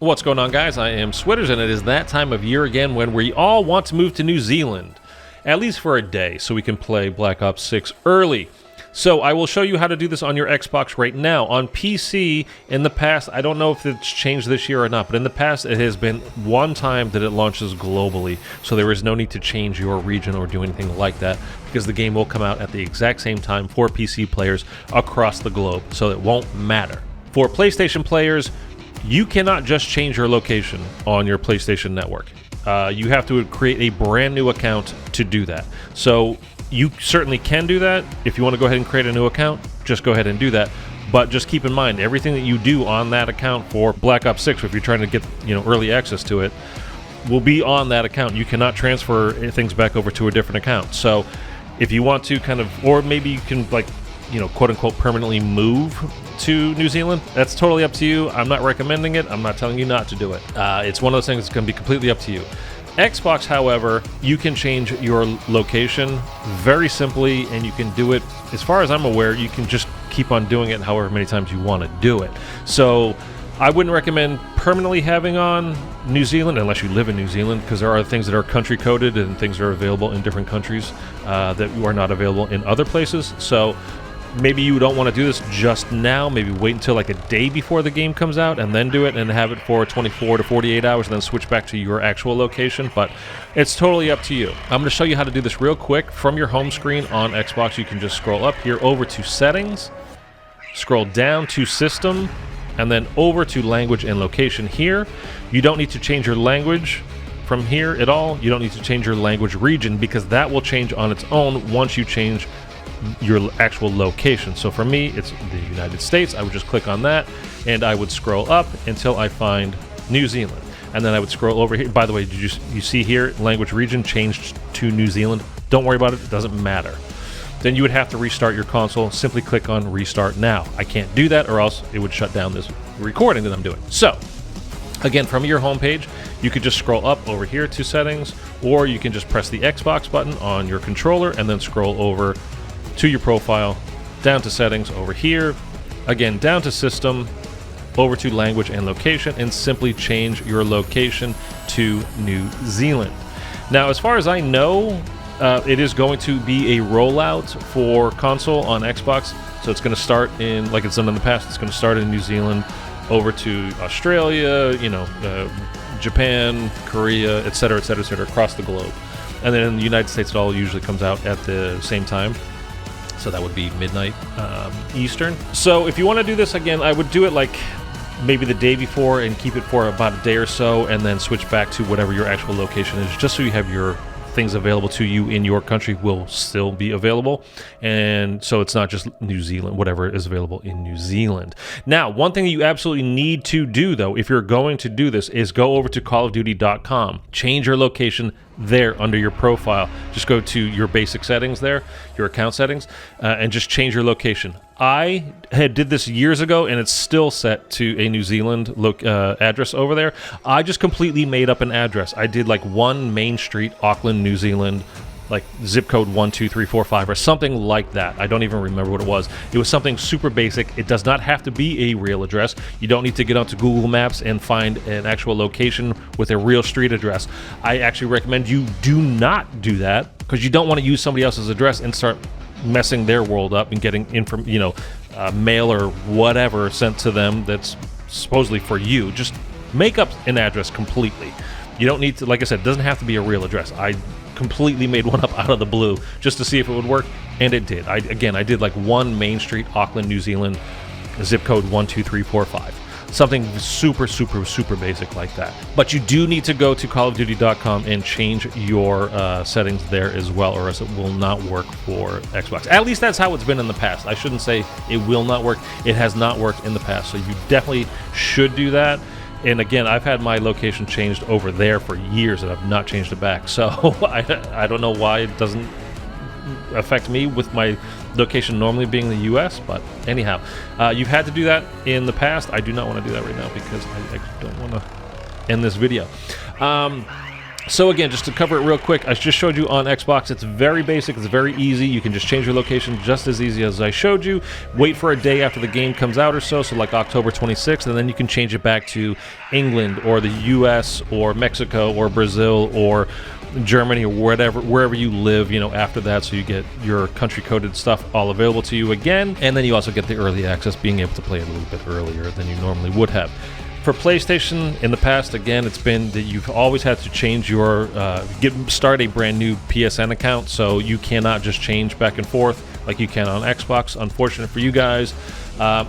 What's going on, guys? I am Switters, and it is that time of year again when we all want to move to New Zealand, at least for a day, so we can play Black Ops 6 early. So I will show you how to do this on your Xbox right now. On PC, in the past, I don't know if it's changed this year or not, but in the past it has been one time that it launches globally, so there is no need to change your region or do anything like that, because the game will come out at the exact same time for PC players across the globe, so it won't matter. For PlayStation players, you cannot just change your location on your PlayStation network. You have to create a brand new account to do that. So you certainly can do that. If you want to go ahead and create a new account, just go ahead and do that. But just keep in mind, everything that you do on that account for Black Ops 6, if you're trying to get early access to it, will be on that account. You cannot transfer things back over to a different account. So if you want to kind of, or maybe you can quote unquote permanently move to New Zealand, that's totally up to you. I'm not recommending it. I'm not telling you not to do it. It's one of those things that's going to be completely up to you. Xbox, however, you can change your location very simply, and you can do it, as far as I'm aware, you can just keep on doing it however many times you want to do it. So I wouldn't recommend permanently having on New Zealand unless you live in New Zealand, because there are things that are country coded and things that are available in different countries that are not available in other places. So maybe you don't want to do this just now. Maybe wait until like a day before the game comes out and then do it, and have it for 24 to 48 hours and then switch back to your actual location. But it's totally up to you. I'm going to show you how to do this real quick from your home screen on Xbox. You can just scroll up here over to Settings, scroll down to System, and then over to Language and Location here. You don't need to change your language from here at all. You don't need to change your language region, because that will change on its own once you change your actual location. So for me, it's the United States. I would just click on that, and I would scroll up until I find New Zealand, and then I would scroll over here. By the way, did you see here, language region changed to New Zealand? Don't worry about it. It doesn't matter. Then you would have to restart your console. Simply click on Restart Now. I can't do that, or else it would shut down this recording that I'm doing. So again, from your home page, you could just scroll up over here to Settings, or you can just press the Xbox button on your controller and then scroll over to your profile, down to Settings over here, again down to System, over to Language and Location, and simply change your location to New Zealand. Now, as far as I know, it is going to be a rollout for console on Xbox, so it's going to start in, like it's done in the past, it's going to start in New Zealand, over to Australia, Japan, Korea, etc., across the globe. And then in the United States, it all usually comes out at the same time. So that would be midnight Eastern. So if you want to do this again, I would do it like maybe the day before and keep it for about a day or so, and then switch back to whatever your actual location is, just so you have your things available to you in your country will still be available, and so it's not just New Zealand, whatever is available in New Zealand. Now, one thing that you absolutely need to do, though, if you're going to do this, is go over to callofduty.com, change your location there under your profile. Just go to your basic settings there, your account settings, and just change your location. I did this years ago, and it's still set to a New Zealand address over there. I just completely made up an address. I did like 1 Main Street, Auckland, New Zealand, like zip code 12345 or something like that. I don't even remember what it was. It was something super basic. It does not have to be a real address. You don't need to get onto Google Maps and find an actual location with a real street address. I actually recommend you do not do that, because you don't want to use somebody else's address and start messing their world up and getting mail or whatever sent to them that's supposedly for you. Just make up an address completely. You don't need to, like I said, it doesn't have to be a real address. I completely made one up out of the blue just to see if it would work, and it did. I did like 1 Main Street, Auckland, New Zealand, zip code 12345. Something super basic like that. But you do need to go to callofduty.com and change your settings there as well, or else it will not work for Xbox. At least that's how it's been in the past. I shouldn't say it will not work. It has not worked in the past, so you definitely should do that. And again, I've had my location changed over there for years, and I've not changed it back. So I don't know why it doesn't affect me with my location normally being the US, but anyhow, you've had to do that in the past. I do not want to do that right now, because I don't want to end this video. So again, just to cover it real quick, I just showed you on Xbox. It's very basic. It's very easy. You can just change your location just as easy as I showed you. Wait for a day after the game comes out or so like October 26th, and then you can change it back to England or the US or Mexico or Brazil or Germany or wherever you live, after that, so you get your country coded stuff all available to you again, and then you also get the early access, being able to play it a little bit earlier than you normally would have. For PlayStation, in the past, again, it's been that you've always had to change your start a brand new PSN account, so you cannot just change back and forth like you can on Xbox. Unfortunate for you guys.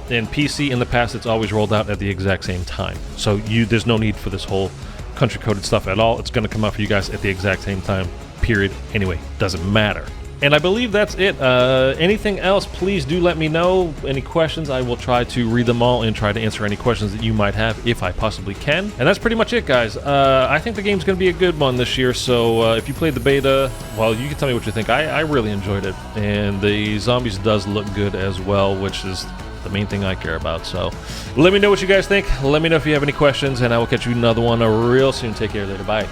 In PC, in the past, it's always rolled out at the exact same time, so there's no need for this whole country coded stuff at all. It's going to come out for you guys at the exact same time, period. Anyway, doesn't matter. And I believe that's it. Anything else, please do let me know. Any questions, I will try to read them all and try to answer any questions that you might have if I possibly can. And that's pretty much it, guys. I think the game's going to be a good one this year, so if you played the beta, well, you can tell me what you think. I really enjoyed it, and the zombies does look good as well, which is the main thing I care about. So let me know what you guys think. Let me know if you have any questions, and I will catch you another one real soon. Take care later. Bye.